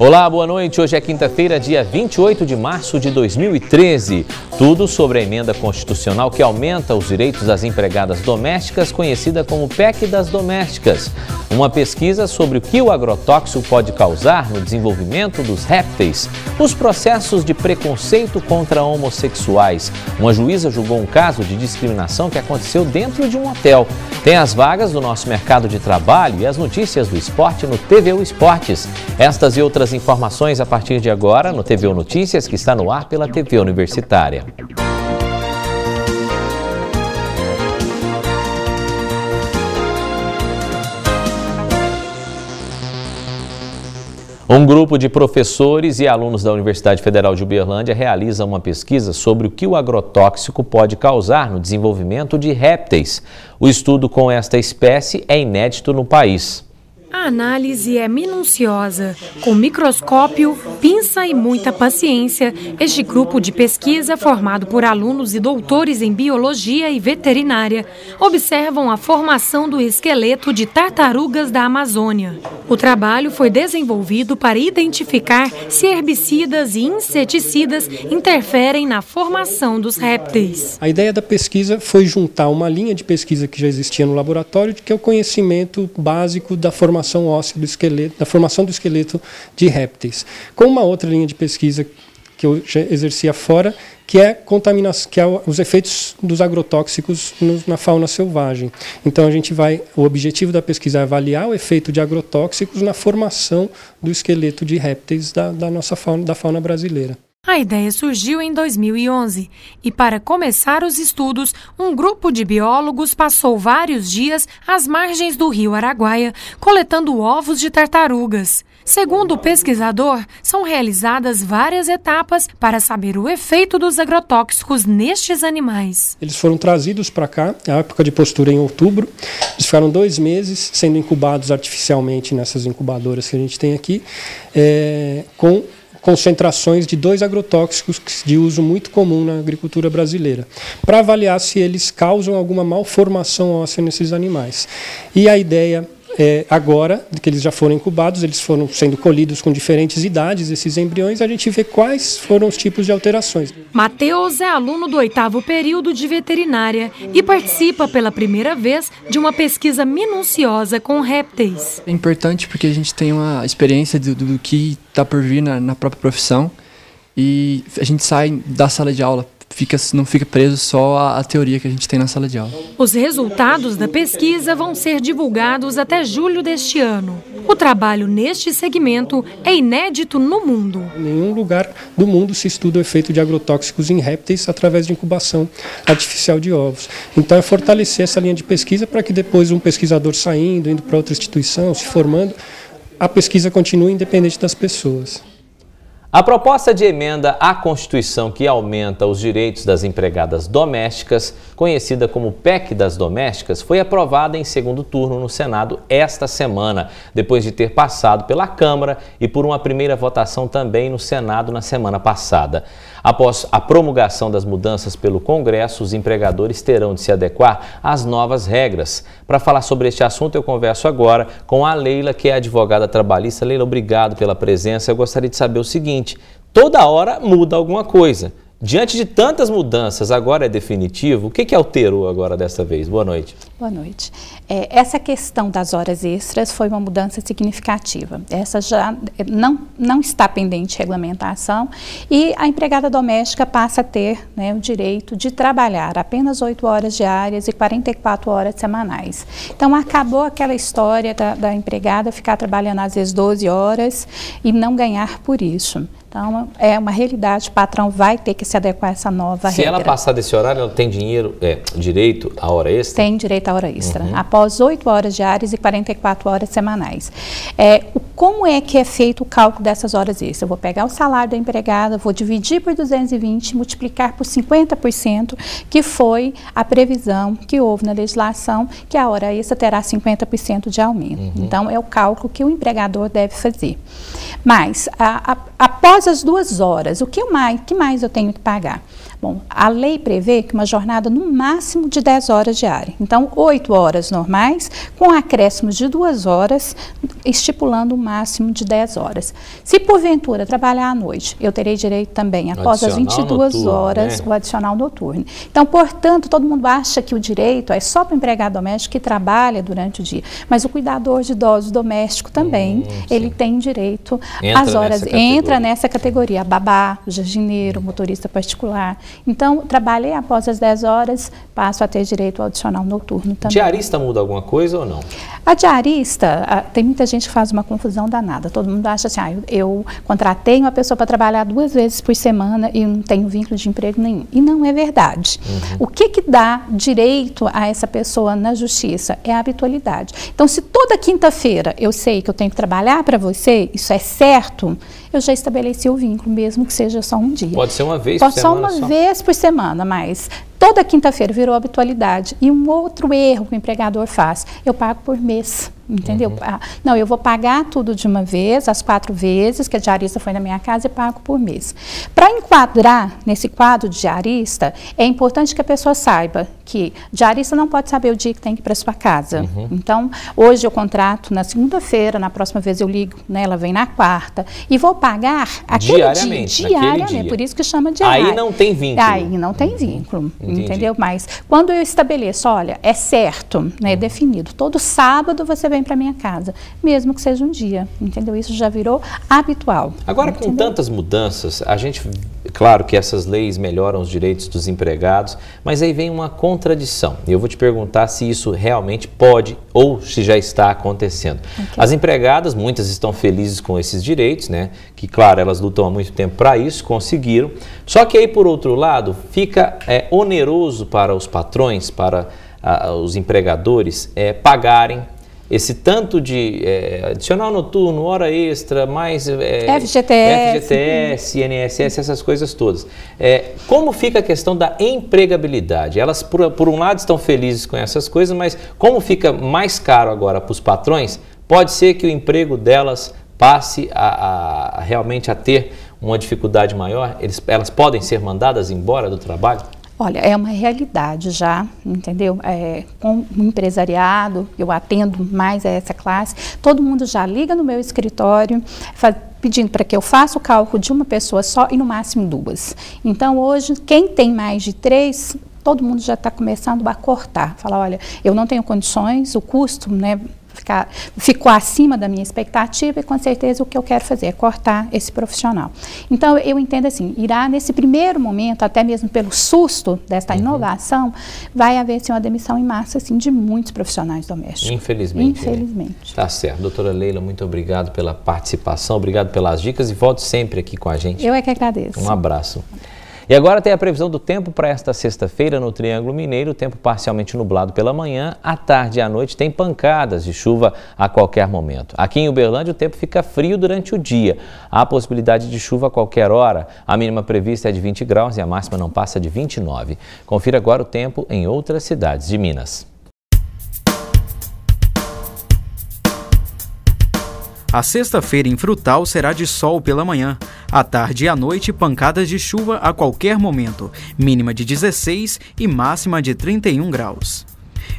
Olá, boa noite. Hoje é quinta-feira, dia 28 de março de 2013. Tudo sobre a emenda constitucional que aumenta os direitos das empregadas domésticas, conhecida como PEC das Domésticas. Uma pesquisa sobre o que o agrotóxico pode causar no desenvolvimento dos répteis. Os processos de preconceito contra homossexuais. Uma juíza julgou um caso de discriminação que aconteceu dentro de um hotel. Tem as vagas do nosso mercado de trabalho e as notícias do esporte no TVU Esportes. Estas e outras informações a partir de agora no TVU Notícias, que está no ar pela TV Universitária. Um grupo de professores e alunos da Universidade Federal de Uberlândia realiza uma pesquisa sobre o que o agrotóxico pode causar no desenvolvimento de répteis. O estudo com esta espécie é inédito no país. A análise é minuciosa. Com microscópio, pinça e muita paciência, este grupo de pesquisa, formado por alunos e doutores em biologia e veterinária, observam a formação do esqueleto de tartarugas da Amazônia. O trabalho foi desenvolvido para identificar se herbicidas e inseticidas interferem na formação dos répteis. A ideia da pesquisa foi juntar uma linha de pesquisa que já existia no laboratório, que é o conhecimento básico da formação óssea do esqueleto, da formação do esqueleto de répteis, com uma outra linha de pesquisa que eu já exercia fora, que é os efeitos dos agrotóxicos na fauna selvagem. Então o objetivo da pesquisa é avaliar o efeito de agrotóxicos na formação do esqueleto de répteis da nossa fauna, da fauna brasileira. A ideia surgiu em 2011 e, para começar os estudos, um grupo de biólogos passou vários dias às margens do rio Araguaia, coletando ovos de tartarugas. Segundo o pesquisador, são realizadas várias etapas para saber o efeito dos agrotóxicos nestes animais. Eles foram trazidos para cá, a época de postura em outubro. Eles ficaram 2 meses sendo incubados artificialmente nessas incubadoras que a gente tem aqui, com concentrações de 2 agrotóxicos de uso muito comum na agricultura brasileira, para avaliar se eles causam alguma malformação óssea nesses animais. E a ideia agora, que eles já foram incubados, eles foram sendo colhidos com diferentes idades, esses embriões, a gente vê quais foram os tipos de alterações. Matheus é aluno do 8º período de veterinária e participa pela primeira vez de uma pesquisa minuciosa com répteis. É importante porque a gente tem uma experiência do que está por vir na própria profissão e a gente sai da sala de aula. Não fica preso só à teoria que a gente tem na sala de aula. Os resultados da pesquisa vão ser divulgados até julho deste ano. O trabalho neste segmento é inédito no mundo. Em nenhum lugar do mundo se estuda o efeito de agrotóxicos em répteis através de incubação artificial de ovos. Então é fortalecer essa linha de pesquisa para que depois um pesquisador saindo, indo para outra instituição, se formando, a pesquisa continue independente das pessoas. A proposta de emenda à Constituição que aumenta os direitos das empregadas domésticas, conhecida como PEC das Domésticas, foi aprovada em segundo turno no Senado esta semana, depois de ter passado pela Câmara e por uma primeira votação também no Senado na semana passada. Após a promulgação das mudanças pelo Congresso, os empregadores terão de se adequar às novas regras. Para falar sobre este assunto, eu converso agora com a Leila, que é advogada trabalhista. Leila, obrigado pela presença. Eu gostaria de saber o seguinte: toda hora muda alguma coisa. Diante de tantas mudanças, agora é definitivo? O que alterou agora dessa vez? Boa noite. Boa noite. Essa questão das horas extras foi uma mudança significativa. Essa já não está pendente de regulamentação e a empregada doméstica passa a ter, o direito de trabalhar apenas 8 horas diárias e 44 horas semanais. Então, acabou aquela história da empregada ficar trabalhando às vezes 12 horas e não ganhar por isso. Então, é uma realidade, o patrão vai ter que se adequar a essa nova regra. Se ela passar desse horário, ela tem direito à hora extra? Tem direito à hora extra, após 8 horas diárias e 44 horas semanais. Como é que é feito o cálculo dessas horas extras? Eu vou pegar o salário da empregada, vou dividir por 220, multiplicar por 50%, que foi a previsão que houve na legislação, que a hora extra terá 50% de aumento. Então, é o cálculo que o empregador deve fazer. Mas, a Após as 2 horas, o que mais eu tenho que pagar? Bom, a lei prevê que uma jornada no máximo de 10 horas diária. Então, 8 horas normais, com acréscimos de 2 horas, estipulando um máximo de 10 horas. Se porventura trabalhar à noite, eu terei direito também, após as 22 noturno, horas, né? O adicional noturno. Então, portanto, todo mundo acha que o direito é só para o empregado doméstico que trabalha durante o dia. Mas o cuidador de idosos doméstico também, ele tem direito às horas. Entra nessa categoria. Babá, jardineiro, motorista particular. Então, trabalhei após as 10 horas, passo a ter direito ao adicional noturno também. Diarista muda alguma coisa ou não? A diarista, tem muita gente que faz uma confusão danada. Todo mundo acha assim, eu contratei uma pessoa para trabalhar 2 vezes por semana e não tenho vínculo de emprego nenhum. E não é verdade. O que dá direito a essa pessoa na justiça? É a habitualidade. Então, se toda quinta-feira eu sei que eu tenho que trabalhar para você, isso é certo, eu já estabeleci o vínculo, mesmo que seja só um dia. Pode ser uma vez por semana. Pode ser uma vez por semana, mas toda quinta-feira virou habitualidade. E um outro erro que o empregador faz, eu pago por mês. Entendeu? Não, eu vou pagar tudo de uma vez, as 4 vezes que a diarista foi na minha casa e pago por mês. Para enquadrar nesse quadro de diarista, é importante que a pessoa saiba que diarista não pode saber o dia que tem que ir para sua casa. Então, hoje eu contrato na segunda-feira, na próxima vez eu ligo, né, ela vem na quarta, e vou pagar aquele diariamente, por isso que chama diária. Aí não tem vínculo. Aí não tem vínculo, entendeu? Mas quando eu estabeleço, olha, é certo, né, definido, todo sábado você vem para minha casa, mesmo que seja um dia, entendeu? Isso já virou habitual. Agora, entendeu? Com tantas mudanças, a gente, claro que essas leis melhoram os direitos dos empregados, mas aí vem uma contradição. E eu vou te perguntar se isso realmente pode ou se já está acontecendo. As empregadas, muitas estão felizes com esses direitos, né? Que, claro, elas lutam há muito tempo para isso, conseguiram. Só que aí, por outro lado, fica oneroso para os patrões, para os empregadores, pagarem esse tanto de adicional noturno, hora extra, mais FGTS, INSS, essas coisas todas. Como fica a questão da empregabilidade? Elas, por um lado, estão felizes com essas coisas, mas como fica mais caro agora para os patrões, pode ser que o emprego delas passe realmente a ter uma dificuldade maior? Elas podem ser mandadas embora do trabalho? Olha, é uma realidade já, entendeu? Com o empresariado, eu atendo mais a essa classe, todo mundo já liga no meu escritório pedindo para que eu faça o cálculo de uma pessoa só e no máximo 2. Então, hoje, quem tem mais de 3, todo mundo já está começando a cortar. Falar, olha, eu não tenho condições, o custo, né, ficou acima da minha expectativa e com certeza o que eu quero fazer é cortar esse profissional. Então eu entendo assim, irá nesse primeiro momento, até mesmo pelo susto desta inovação, vai haver assim, uma demissão em massa assim, de muitos profissionais domésticos. Infelizmente. Infelizmente. Tá certo. Doutora Leila, muito obrigado pela participação, obrigado pelas dicas e volte sempre aqui com a gente. Eu é que agradeço. Um abraço. E agora tem a previsão do tempo para esta sexta-feira no Triângulo Mineiro, tempo parcialmente nublado pela manhã, à tarde e à noite tem pancadas de chuva a qualquer momento. Aqui em Uberlândia o tempo fica frio durante o dia, há possibilidade de chuva a qualquer hora, a mínima prevista é de 20 graus e a máxima não passa de 29. Confira agora o tempo em outras cidades de Minas. A sexta-feira em Frutal será de sol pela manhã. À tarde e à noite, pancadas de chuva a qualquer momento, mínima de 16 e máxima de 31 graus.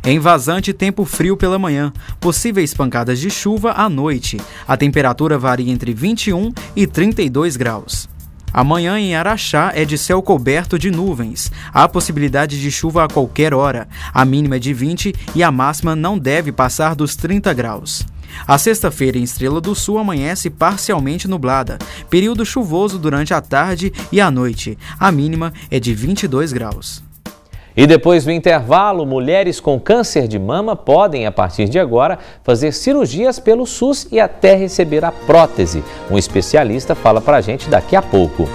Em Vazante, tempo frio pela manhã, possíveis pancadas de chuva à noite. A temperatura varia entre 21 e 32 graus. Amanhã em Araxá é de céu coberto de nuvens. Há possibilidade de chuva a qualquer hora. A mínima é de 20 e a máxima não deve passar dos 30 graus. A sexta-feira em Estrela do Sul amanhece parcialmente nublada, período chuvoso durante a tarde e a noite. A mínima é de 22 graus. E depois do intervalo, mulheres com câncer de mama podem, a partir de agora, fazer cirurgias pelo SUS e até receber a prótese. Um especialista fala pra gente daqui a pouco.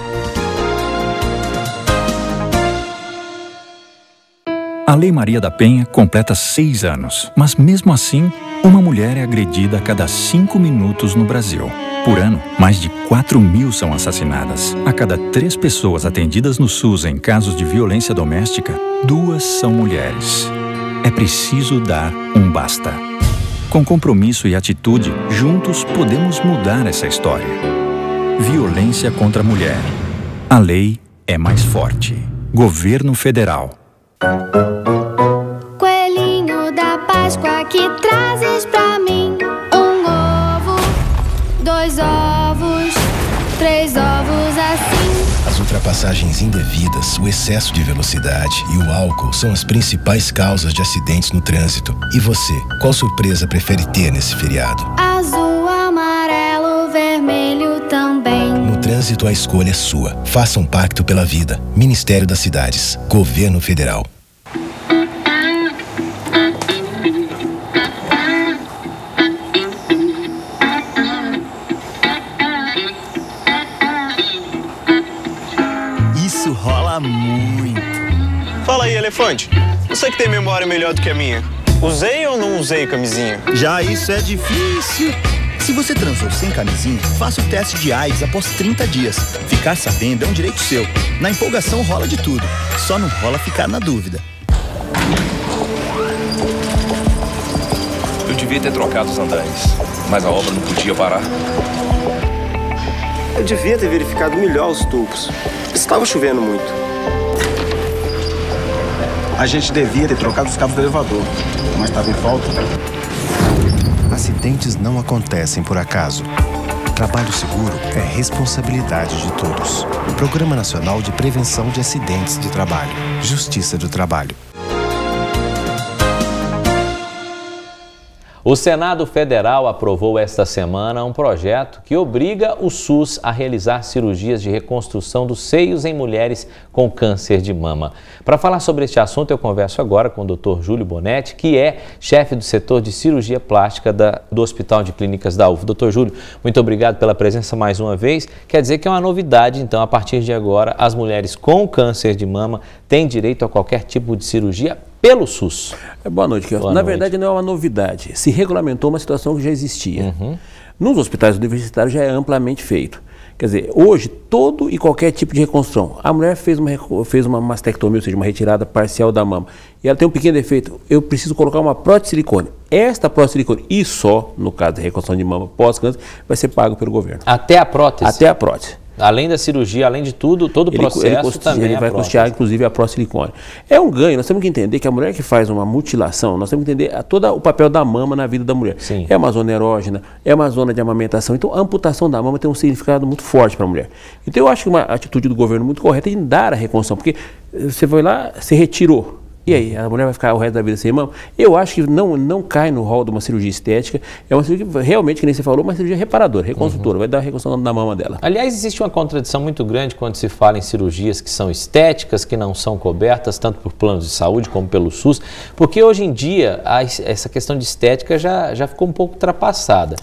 A Lei Maria da Penha completa 6 anos, mas mesmo assim, uma mulher é agredida a cada 5 minutos no Brasil. Por ano, mais de 4.000 são assassinadas. A cada 3 pessoas atendidas no SUS em casos de violência doméstica, 2 são mulheres. É preciso dar um basta. Com compromisso e atitude, juntos podemos mudar essa história. violência contra a mulher. A lei é mais forte. Governo Federal. Coelhinho da Páscoa, que trazes pra mim? Um ovo, 2 ovos, 3 ovos assim. As ultrapassagens indevidas, o excesso de velocidade e o álcool são as principais causas de acidentes no trânsito. E você, qual surpresa prefere ter nesse feriado? Azul, amarelo, vermelho também. No trânsito, a escolha é sua. Faça um pacto pela vida. Ministério das Cidades. Governo Federal. Isso rola muito. Fala aí, elefante. Você que tem memória melhor do que a minha. Usei ou não usei camisinha? Já isso é difícil. Se você transou sem camisinha, faça o teste de AIDS após 30 dias. Ficar sabendo é um direito seu. Na empolgação rola de tudo. Só não rola ficar na dúvida. Eu devia ter trocado os andaimes, mas a obra não podia parar. Eu devia ter verificado melhor os tubos. Estava chovendo muito. A gente devia ter trocado os cabos do elevador, mas estava em falta. Acidentes não acontecem por acaso. Trabalho seguro é responsabilidade de todos. Programa Nacional de Prevenção de Acidentes de Trabalho. Justiça do Trabalho. O Senado Federal aprovou esta semana um projeto que obriga o SUS a realizar cirurgias de reconstrução dos seios em mulheres com câncer de mama. Para falar sobre este assunto, eu converso agora com o Dr. Júlio Bonetti, que é chefe do setor de cirurgia plástica do Hospital de Clínicas da UF. Dr. Júlio, muito obrigado pela presença mais uma vez. Quer dizer que é uma novidade, então, a partir de agora, as mulheres com câncer de mama têm direito a qualquer tipo de cirurgia pelo SUS. Boa noite, Kelson. Na verdade, não é uma novidade. Se regulamentou uma situação que já existia. Nos hospitais universitários já é amplamente feito. Quer dizer, hoje, todo e qualquer tipo de reconstrução. A mulher fez uma mastectomia, ou seja, uma retirada parcial da mama, e ela tem um pequeno defeito. Eu preciso colocar uma prótese de silicone. Esta prótese de silicone, e só no caso da reconstrução de mama pós-câncer, vai ser pago pelo governo. Até a prótese? Até a prótese. Além da cirurgia, além de tudo, todo o processo também ele vai custear, inclusive, a prótese silicone. É um ganho. Nós temos que entender que a mulher que faz uma mutilação, nós temos que entender todo o papel da mama na vida da mulher. Sim. É uma zona erógena, é uma zona de amamentação. Então, a amputação da mama tem um significado muito forte para a mulher. Então, eu acho que uma atitude do governo muito correta é em dar a reconstrução, porque você foi lá, você retirou. E aí, a mulher vai ficar o resto da vida sem mama? Eu acho que não cai no rol de uma cirurgia estética. É uma cirurgia que realmente, que nem você falou, uma cirurgia reparadora, reconstrutora. Vai dar a reconstrução da mama dela. Aliás, existe uma contradição muito grande quando se fala em cirurgias que são estéticas, que não são cobertas tanto por planos de saúde como pelo SUS, porque hoje em dia essa questão de estética já ficou um pouco ultrapassada.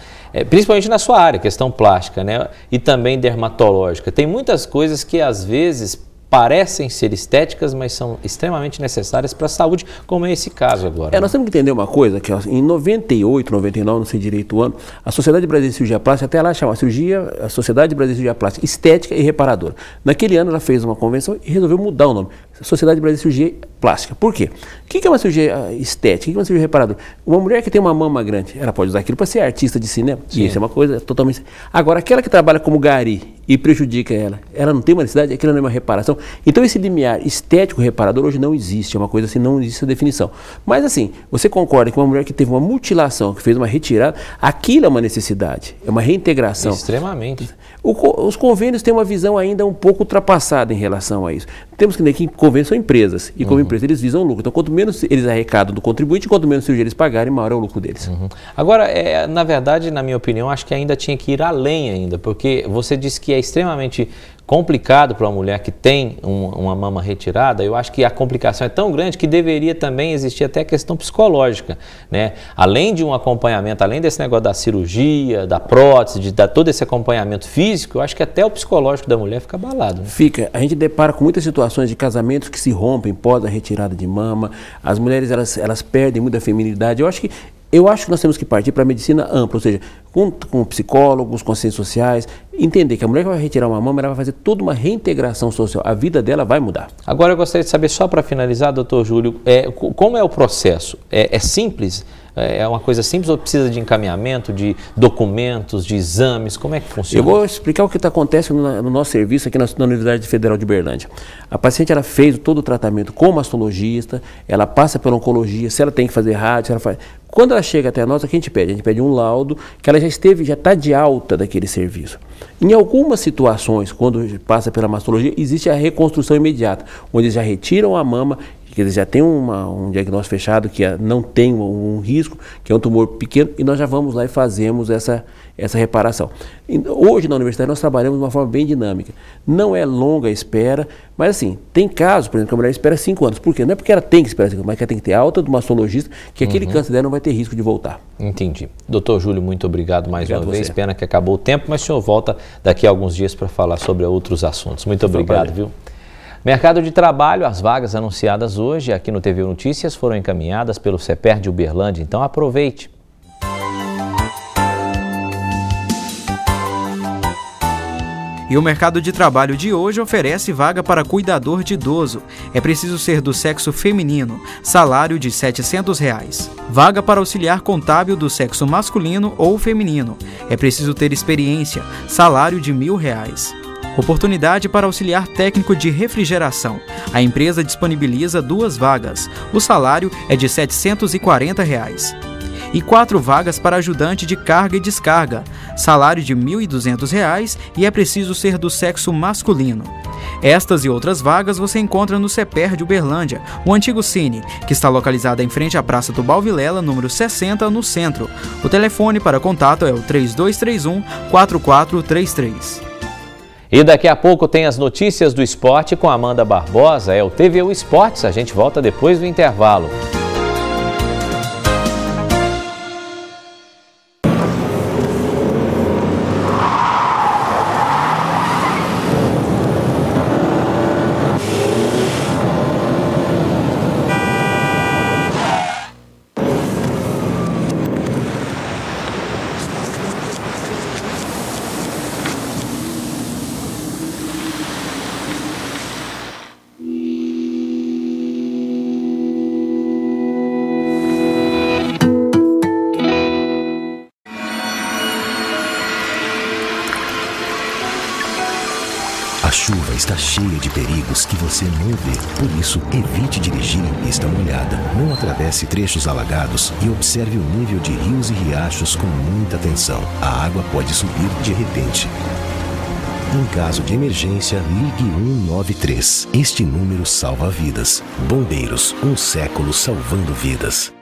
Principalmente na sua área, questão plástica, né? E também dermatológica. Tem muitas coisas que às vezes parecem ser estéticas, mas são extremamente necessárias para a saúde, como é esse caso agora. Nós temos que entender uma coisa, que em 98, 99, não sei direito o ano, a Sociedade Brasileira de Cirurgia Plástica, até lá chama a Sociedade Brasileira de Cirurgia Plástica Estética e Reparadora. Naquele ano ela fez uma convenção e resolveu mudar o nome. Sociedade Brasileira de Cirurgia Plástica. Por quê? O que é uma cirurgia estética? O que é uma cirurgia reparadora? Uma mulher que tem uma mama grande, ela pode usar aquilo para ser artista de cinema. Sim. E isso é uma coisa totalmente... Agora, aquela que trabalha como gari e prejudica ela não tem uma necessidade, aquilo não é uma reparação. Então, esse limiar estético reparador hoje não existe, é uma coisa assim, não existe essa definição. Mas assim, você concorda que uma mulher que teve uma mutilação, que fez uma retirada, aquilo é uma necessidade, é uma reintegração. Extremamente. Os convênios têm uma visão ainda um pouco ultrapassada em relação a isso. Temos que entender que convênios são empresas, e como empresa eles visam lucro. Então, quanto menos eles arrecadam do contribuinte, quanto menos cirurgia eles pagarem, maior é o lucro deles. Agora, na verdade, na minha opinião, acho que ainda tinha que ir além ainda, porque você disse que é extremamente complicado para uma mulher que tem uma mama retirada. Eu acho que a complicação é tão grande que deveria também existir até a questão psicológica, né? Além de um acompanhamento, além desse negócio da cirurgia, da prótese, de dar todo esse acompanhamento físico, eu acho que até o psicológico da mulher fica abalado, né? Fica. A gente depara com muitas situações de casamentos que se rompem pós a retirada de mama. As mulheres, elas perdem muita feminilidade. Eu acho que nós temos que partir para a medicina ampla, ou seja, com psicólogos, com ciências sociais, entender que a mulher que vai retirar uma mama, ela vai fazer toda uma reintegração social, a vida dela vai mudar. Agora eu gostaria de saber, só para finalizar, doutor Júlio, como é o processo? É simples? É uma coisa simples ou precisa de encaminhamento, de documentos, de exames? Como é que funciona? Eu vou explicar o que acontece no nosso serviço aqui na Universidade Federal de Uberlândia. A paciente, ela fez todo o tratamento com o mastologista, ela passa pela oncologia, se ela tem que fazer rádio, se ela faz... Quando ela chega até nós, o que a gente pede? A gente pede um laudo que ela já está de alta daquele serviço. Em algumas situações, quando passa pela mastologia, existe a reconstrução imediata, onde eles já retiram a mama, que eles já têm um diagnóstico fechado, que não tem um risco, que é um tumor pequeno, e nós já vamos lá e fazemos essa reparação. Hoje na universidade nós trabalhamos de uma forma bem dinâmica. Não é longa a espera, mas assim, tem casos, por exemplo, que a mulher espera 5 anos. Por quê? Não é porque ela tem que esperar 5 anos, mas que ela tem que ter alta do mastologista, que aquele câncer dela não vai ter risco de voltar. Entendi. Doutor Júlio, muito obrigado mais uma vez. Pena que acabou o tempo, mas o senhor volta daqui a alguns dias para falar sobre outros assuntos. Muito obrigado, viu? Mercado de trabalho, as vagas anunciadas hoje aqui no TV Notícias foram encaminhadas pelo CEPER de Uberlândia, então aproveite. E o mercado de trabalho de hoje oferece vaga para cuidador de idoso. É preciso ser do sexo feminino, salário de R$ 700. Vaga para auxiliar contábil do sexo masculino ou feminino. É preciso ter experiência, salário de R$ 1.000. Oportunidade para auxiliar técnico de refrigeração. A empresa disponibiliza 2 vagas. O salário é de R$ 740. E 4 vagas para ajudante de carga e descarga. Salário de R$ 1.200 e é preciso ser do sexo masculino. Estas e outras vagas você encontra no CEPER de Uberlândia, o antigo Cine, que está localizado em frente à Praça do Balvilela, número 60, no centro. O telefone para contato é o 3231-4433. E daqui a pouco tem as notícias do esporte com Amanda Barbosa, é o TVU Esportes. A gente volta depois do intervalo. A chuva está cheia de perigos que você não vê. Por isso, evite dirigir em pista molhada. Não atravesse trechos alagados e observe o nível de rios e riachos com muita atenção. A água pode subir de repente. Em caso de emergência, ligue 193. Este número salva vidas. Bombeiros, um século salvando vidas.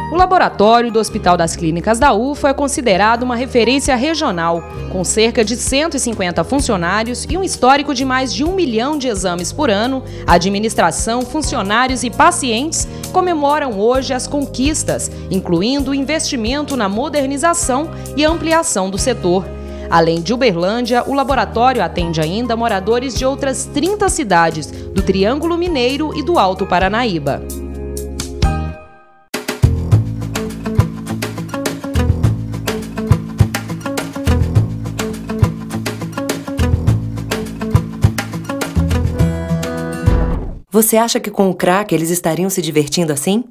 O laboratório do Hospital das Clínicas da UFA é considerado uma referência regional, com cerca de 150 funcionários e um histórico de mais de 1 milhão de exames por ano. A administração, funcionários e pacientes comemoram hoje as conquistas, incluindo o investimento na modernização e ampliação do setor. Além de Uberlândia, o laboratório atende ainda moradores de outras 30 cidades do Triângulo Mineiro e do Alto Paranaíba. Você acha que com o crack eles estariam se divertindo assim?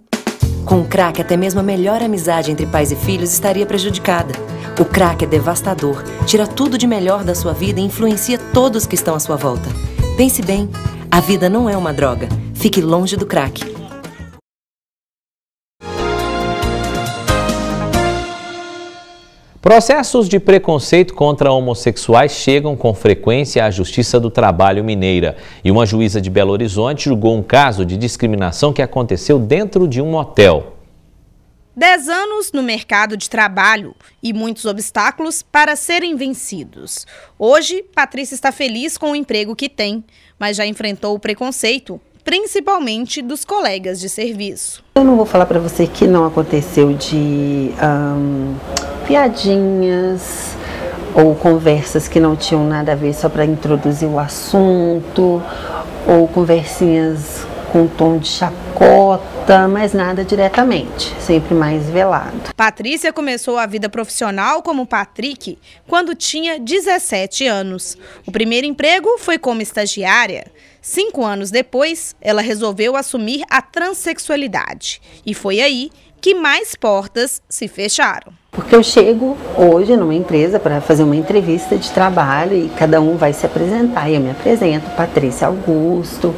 Com o crack, até mesmo a melhor amizade entre pais e filhos estaria prejudicada. O crack é devastador, tira tudo de melhor da sua vida e influencia todos que estão à sua volta. Pense bem, a vida não é uma droga. Fique longe do crack. Processos de preconceito contra homossexuais chegam com frequência à Justiça do Trabalho Mineira. E uma juíza de Belo Horizonte julgou um caso de discriminação que aconteceu dentro de um motel. 10 anos no mercado de trabalho e muitos obstáculos para serem vencidos. Hoje, Patrícia está feliz com o emprego que tem, mas já enfrentou o preconceito, principalmente dos colegas de serviço. Eu não vou falar para você que não aconteceu de piadinhas ou conversas que não tinham nada a ver só para introduzir o assunto, ou conversinhas com tom de chacota. porta, mas nada diretamente, sempre mais velado. Patrícia começou a vida profissional como Patrick quando tinha 17 anos. O primeiro emprego foi como estagiária. 5 anos depois, ela resolveu assumir a transexualidade. E foi aí que mais portas se fecharam. Porque eu chego hoje numa empresa para fazer uma entrevista de trabalho e cada um vai se apresentar. E eu me apresento, Patrícia Augusto,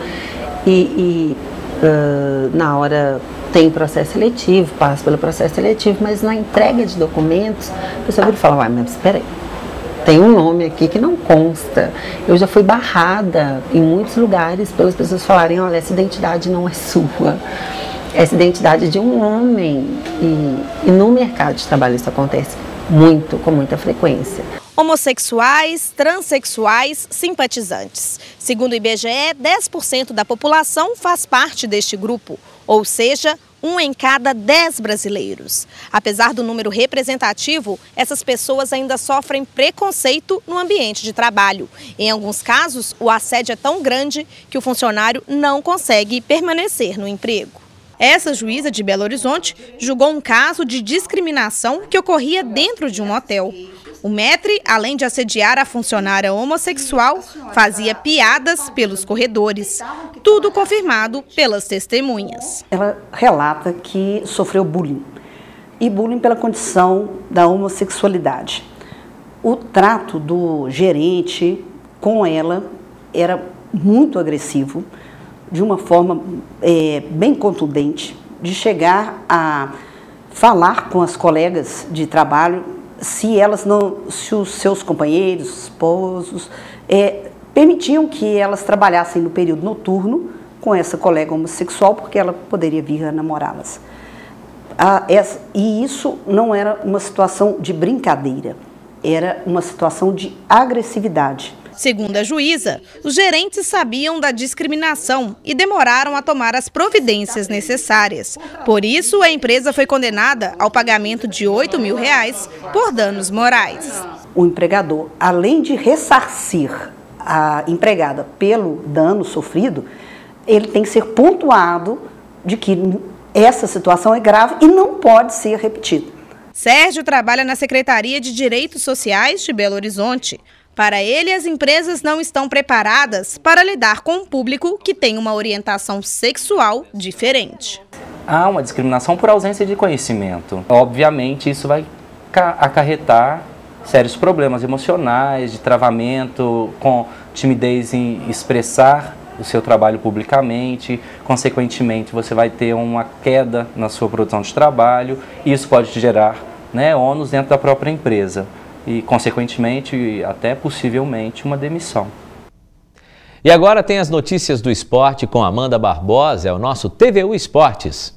na hora tem processo seletivo, passo pelo processo seletivo, mas na entrega de documentos, a pessoa vira e fala, mas espera aí, tem um nome aqui que não consta. Eu já fui barrada em muitos lugares pelas pessoas falarem, olha, essa identidade não é sua. Essa identidade é de um homem. E no mercado de trabalho isso acontece muito, com muita frequência. Homossexuais, transexuais, simpatizantes. Segundo o IBGE, 10% da população faz parte deste grupo, ou seja, 1 em cada 10 brasileiros. Apesar do número representativo, essas pessoas ainda sofrem preconceito no ambiente de trabalho. Em alguns casos, o assédio é tão grande que o funcionário não consegue permanecer no emprego. Essa juíza de Belo Horizonte julgou um caso de discriminação que ocorria dentro de um hotel. O maître, além de assediar a funcionária homossexual, fazia piadas pelos corredores. Tudo confirmado pelas testemunhas. Ela relata que sofreu bullying. E bullying pela condição da homossexualidade. O trato do gerente com ela era muito agressivo, de uma forma bem contundente, de chegar a falar com as colegas de trabalho se os seus companheiros, esposos, permitiam que elas trabalhassem no período noturno com essa colega homossexual, porque ela poderia vir a namorá-las. E isso não era uma situação de brincadeira, era uma situação de agressividade. Segundo a juíza, os gerentes sabiam da discriminação e demoraram a tomar as providências necessárias. Por isso, a empresa foi condenada ao pagamento de R$ 8 mil por danos morais. O empregador, além de ressarcir a empregada pelo dano sofrido, ele tem que ser pontuado de que essa situação é grave e não pode ser repetida. Sérgio trabalha na Secretaria de Direitos Sociais de Belo Horizonte. Para ele, as empresas não estão preparadas para lidar com um público que tem uma orientação sexual diferente. Há uma discriminação por ausência de conhecimento. Obviamente, isso vai acarretar sérios problemas emocionais, de travamento, com timidez em expressar o seu trabalho publicamente. Consequentemente, você vai ter uma queda na sua produção de trabalho e isso pode gerar ônus dentro da própria empresa. E, consequentemente, até possivelmente, uma demissão. E agora tem as notícias do esporte com Amanda Barbosa, é o nosso TVU Esportes.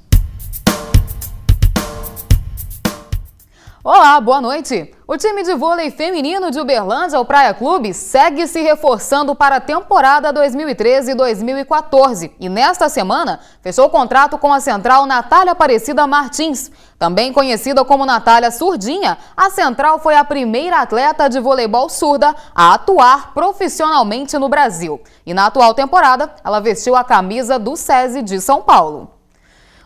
Olá, boa noite. O time de vôlei feminino de Uberlândia, o Praia Clube, segue se reforçando para a temporada 2013-2014 e nesta semana fechou o contrato com a central Natália Aparecida Martins. Também conhecida como Natália Surdinha, a central foi a primeira atleta de voleibol surda a atuar profissionalmente no Brasil. E na atual temporada, ela vestiu a camisa do SESI de São Paulo.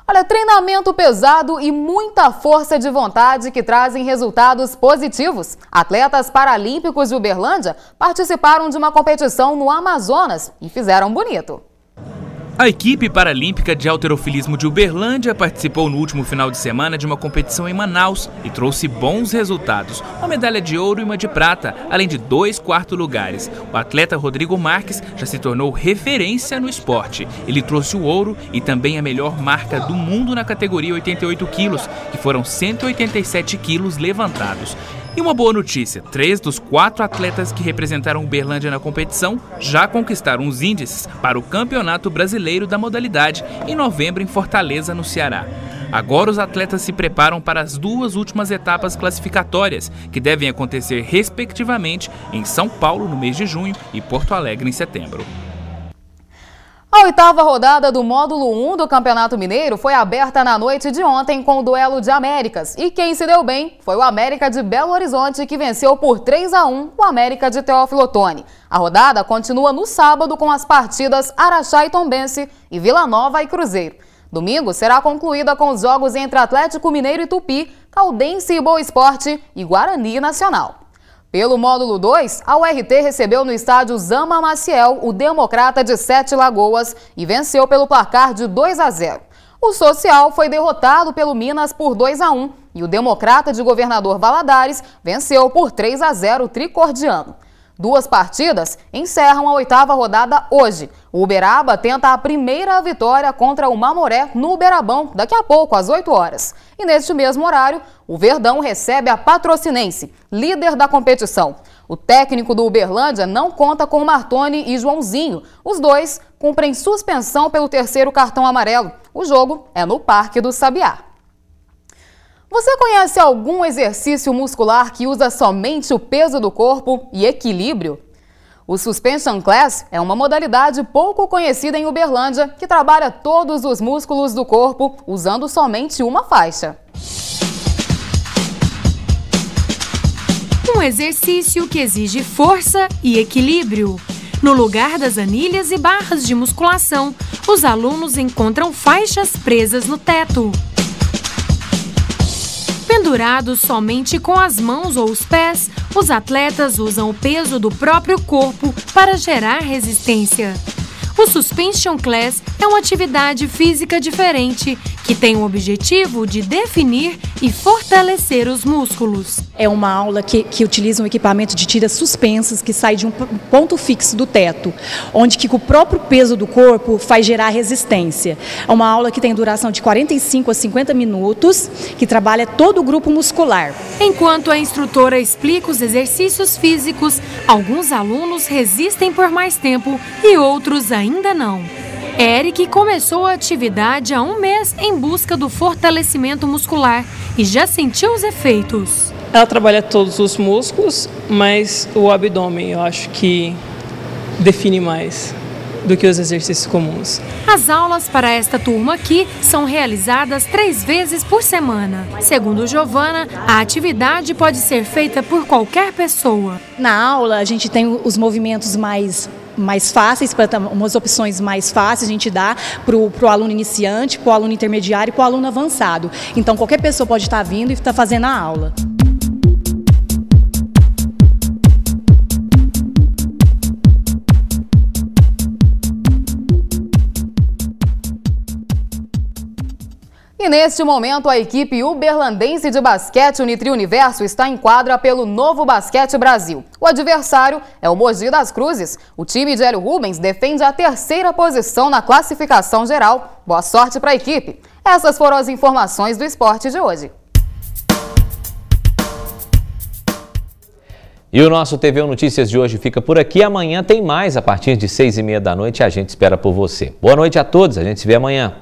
Olha, treinamento pesado e muita força de vontade que trazem resultados positivos. Atletas paralímpicos de Uberlândia participaram de uma competição no Amazonas e fizeram bonito. A equipe paralímpica de halterofilismo de Uberlândia participou no último final de semana de uma competição em Manaus e trouxe bons resultados. Uma medalha de ouro e uma de prata, além de 2 quartos lugares. O atleta Rodrigo Marques já se tornou referência no esporte. Ele trouxe o ouro e também a melhor marca do mundo na categoria 88 quilos, que foram 187 quilos levantados. E uma boa notícia, 3 dos 4 atletas que representaram Uberlândia na competição já conquistaram os índices para o Campeonato Brasileiro da modalidade em novembro em Fortaleza, no Ceará. Agora os atletas se preparam para as 2 últimas etapas classificatórias, que devem acontecer respectivamente em São Paulo no mês de junho e Porto Alegre em setembro. A 8ª rodada do módulo 1 do Campeonato Mineiro foi aberta na noite de ontem com o duelo de Américas. E quem se deu bem foi o América de Belo Horizonte, que venceu por 3-1 o América de Teófilo Otoni. A rodada continua no sábado com as partidas Araxá e Tombense e Vila Nova e Cruzeiro. Domingo será concluída com os jogos entre Atlético Mineiro e Tupi, Caldense e Boa Esporte e Guarani Nacional. Pelo módulo 2, a URT recebeu no estádio Zama Maciel o Democrata de Sete Lagoas e venceu pelo placar de 2-0. O Social foi derrotado pelo Minas por 2-1 e o Democrata de Governador Valadares venceu por 3-0 o Tricordiano. Duas partidas encerram a 8ª rodada hoje. O Uberaba tenta a primeira vitória contra o Mamoré no Uberabão daqui a pouco, às 8 horas. E neste mesmo horário, o Verdão recebe a Patrocinense, líder da competição. O técnico do Uberlândia não conta com Martoni e Joãozinho. Os dois cumprem suspensão pelo 3º cartão amarelo. O jogo é no Parque do Sabiá. Você conhece algum exercício muscular que usa somente o peso do corpo e equilíbrio? O Suspension Class é uma modalidade pouco conhecida em Uberlândia que trabalha todos os músculos do corpo usando somente uma faixa. Um exercício que exige força e equilíbrio. No lugar das anilhas e barras de musculação, os alunos encontram faixas presas no teto. Pendurados somente com as mãos ou os pés, os atletas usam o peso do próprio corpo para gerar resistência. O Suspension Class é uma atividade física diferente que tem o objetivo de definir e fortalecer os músculos. É uma aula que utiliza um equipamento de tiras suspensas que sai de um ponto fixo do teto, onde que o próprio peso do corpo faz gerar resistência. É uma aula que tem duração de 45 a 50 minutos, que trabalha todo o grupo muscular. Enquanto a instrutora explica os exercícios físicos, alguns alunos resistem por mais tempo e outros ainda não. Eric começou a atividade há um mês em busca do fortalecimento muscular e já sentiu os efeitos. Ela trabalha todos os músculos, mas o abdômen eu acho que define mais do que os exercícios comuns. As aulas para esta turma aqui são realizadas 3 vezes por semana. Segundo Giovana, a atividade pode ser feita por qualquer pessoa. Na aula a gente tem os movimentos mais fáceis, umas opções mais fáceis a gente dá para o aluno iniciante, para o aluno intermediário e para o aluno avançado. Então qualquer pessoa pode estar vindo e estar fazendo a aula. E neste momento, a equipe uberlandense de basquete Unitri Universo está em quadra pelo Novo Basquete Brasil. O adversário é o Mogi das Cruzes. O time de Hélio Rubens defende a 3ª posição na classificação geral. Boa sorte para a equipe. Essas foram as informações do esporte de hoje. E o nosso TV Notícias de hoje fica por aqui. Amanhã tem mais a partir de 6h30 da noite e a gente espera por você. Boa noite a todos, a gente se vê amanhã.